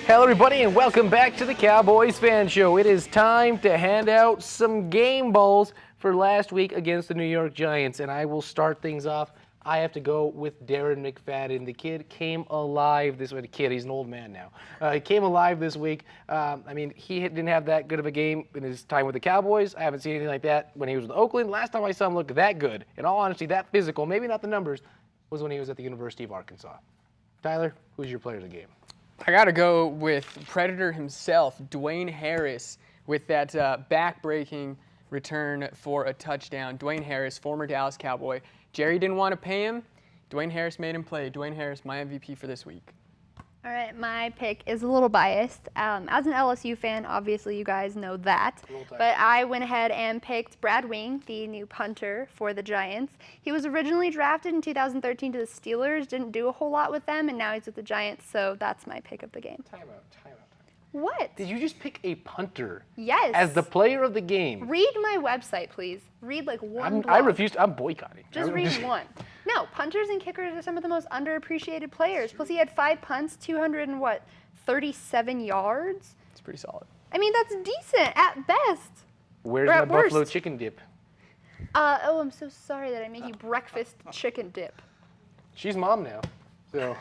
Hello, everybody, and welcome back to the Cowboys Fan Show. It is time to hand out some game balls for last week against the New York Giants, and I will start things off. I have to go with Darren McFadden. The kid came alive this week. He's an old man now. He came alive this week. He didn't have that good of a game in his time with the Cowboys. I haven't seen anything like that when he was with Oakland. Last time I saw him look that good, in all honesty, that physical, maybe not the numbers, was when he was at the University of Arkansas. Tyler, who's your player of the game? I got to go with Predator himself, Dwayne Harris, with that back-breaking return for a touchdown. Dwayne Harris, former Dallas Cowboy. Jerry didn't want to pay him. Dwayne Harris made him play. Dwayne Harris, my MVP for this week. All right, my pick is a little biased. As an LSU fan, obviously you guys know that. But I went ahead and picked Brad Wing, the new punter for the Giants. He was originally drafted in 2013 to the Steelers, didn't do a whole lot with them, and now he's with the Giants, so that's my pick of the game. Time out. What? Did you just pick a punter? Yes. As the player of the game? Read my website, please. Read like one blog. I refuse. I'm boycotting. Just read one. No, punters and kickers are some of the most underappreciated players. Plus, he had 5 punts, 37 yards. It's pretty solid. I mean, that's decent at best. Where's Or my at worst. buffalo chicken dip? Oh, I'm so sorry that I made you breakfast chicken dip. She's mom now, so.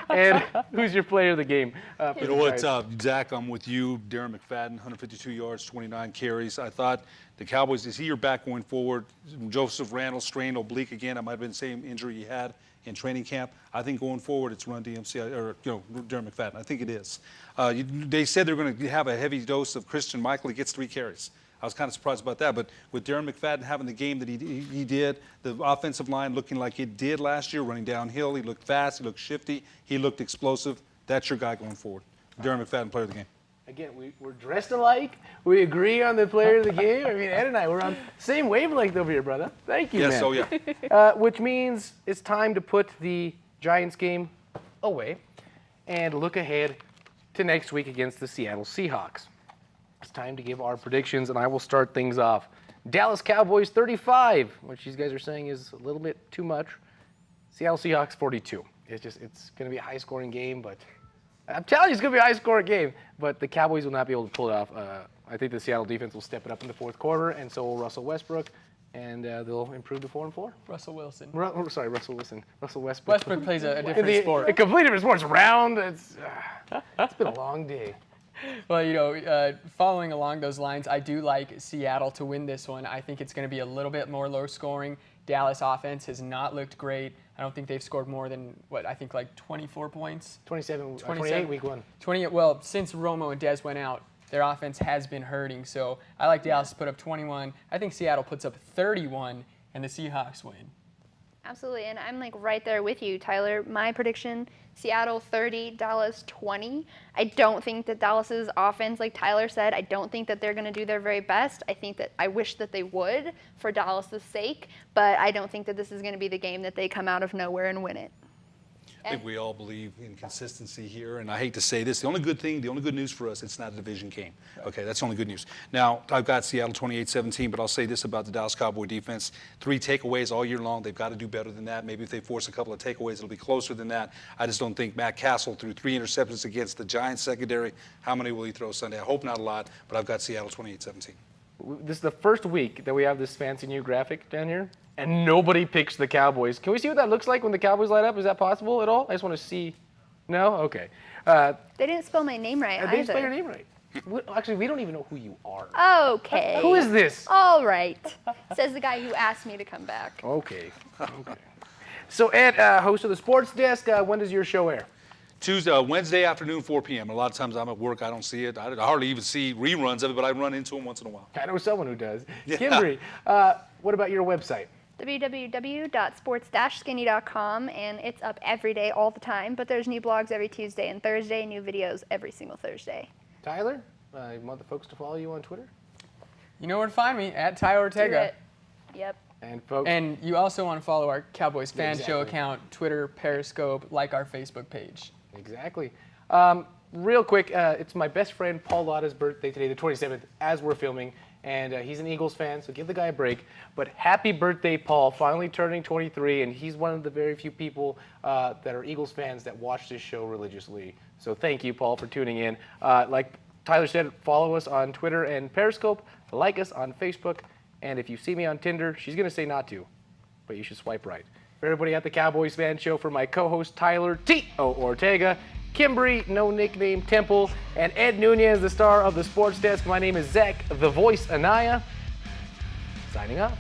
And who's your player of the game? You know what, Zach, I'm with you. Darren McFadden, 152 yards, 29 carries. I thought the Cowboys, is he your back going forward? Joseph Randle strained oblique again. That might have been the same injury he had in training camp. I think going forward, it's Run DMC, or Darren McFadden. I think it is. They said they're going to have a heavy dose of Christian Michael. He gets 3 carries. I was kind of surprised about that, but with Darren McFadden having the game that he did, the offensive line looking like it did last year, running downhill, he looked fast, he looked shifty, he looked explosive. That's your guy going forward. Darren McFadden, player of the game. Again, we're dressed alike. We agree on the player of the game. I mean, Ed and I, we're on the same wavelength over here, brother. Thank you, Yes, man. oh yeah. Which means it's time to put the Giants game away and look ahead to next week against the Seattle Seahawks. It's time to give our predictions, and I will start things off. Dallas Cowboys 35, which these guys are saying is a little bit too much. Seattle Seahawks 42. It's going to be a high-scoring game, but I'm telling you, it's going to be a high-scoring game. But the Cowboys will not be able to pull it off. I think the Seattle defense will step it up in the fourth quarter, and so will Russell Westbrook, and they'll improve to 4-4. Russell Wilson. Russell Wilson. Russell Westbrook. Westbrook plays a different sport. A completely different sport. It's round. It's been a long day. Well, following along those lines, I do like Seattle to win this one. I think it's going to be a little bit more low scoring. Dallas offense has not looked great. I don't think they've scored more than, like 24 points? 28 week 1. 28. Well, since Romo and Dez went out, their offense has been hurting. So I like Dallas to put up 21. I think Seattle puts up 31, and the Seahawks win. Absolutely, and I'm like right there with you, Tyler. My prediction, Seattle 30, Dallas 20. I don't think that Dallas's offense, like Tyler said, I don't think that they're going to do their very best. I wish that they would for Dallas's sake, but I don't think that this is going to be the game that they come out of nowhere and win it. I think we all believe in consistency here, and I hate to say this, the only good news for us, it's not a division game. Okay, that's the only good news. Now, I've got Seattle 28-17, but I'll say this about the Dallas Cowboy defense. 3 takeaways all year long. They've got to do better than that. Maybe if they force a couple of takeaways, it'll be closer than that. I just don't think Matt Castle threw 3 interceptions against the Giants secondary. How many will he throw Sunday? I hope not a lot, but I've got Seattle 28-17. This is the first week that we have this fancy new graphic down here, and nobody picks the Cowboys. Can we see what that looks like when the Cowboys light up? Is that possible at all? I just want to see. No? Okay. They didn't spell my name right either. They didn't spell your name right. Actually, we don't even know who you are. Okay. Who is this? All right. Says the guy who asked me to come back. Okay. So, Ed, host of the Sports Desk, when does your show air? Wednesday afternoon, 4 p.m. A lot of times I'm at work, I don't see it. I hardly even see reruns of it, but I run into them once in a while. I know someone who does. Yeah. Kimbry, what about your website? www.sports-skinny.com, and it's up every day, all the time. But there's new blogs every Tuesday and Thursday, new videos every single Thursday. Tyler, you want the folks to follow you on Twitter? You know where to find me, at Ty Ortega. Do it. Yep. And folks. And you also want to follow our Cowboys Fan Show Exactly. account, Twitter, Periscope, like our Facebook page. Exactly. Real quick, it's my best friend Paul Lotta's birthday today, the 27th, as we're filming. and he's an Eagles fan, so give the guy a break. But happy birthday, Paul, finally turning 23, and he's one of the very few people that are Eagles fans that watch this show religiously. So thank you, Paul, for tuning in. Like Tyler said, follow us on Twitter and Periscope, like us on Facebook, and if you see me on Tinder, she's going to say not to, but you should swipe right. For everybody at the Cowboys Fan Show, for my co-host Tyler T.O. Ortega, Kimbry, no nickname, Temple, and Ed Nunez, the star of the Sports Desk, my name is Zach, the Voice Anaya, signing off.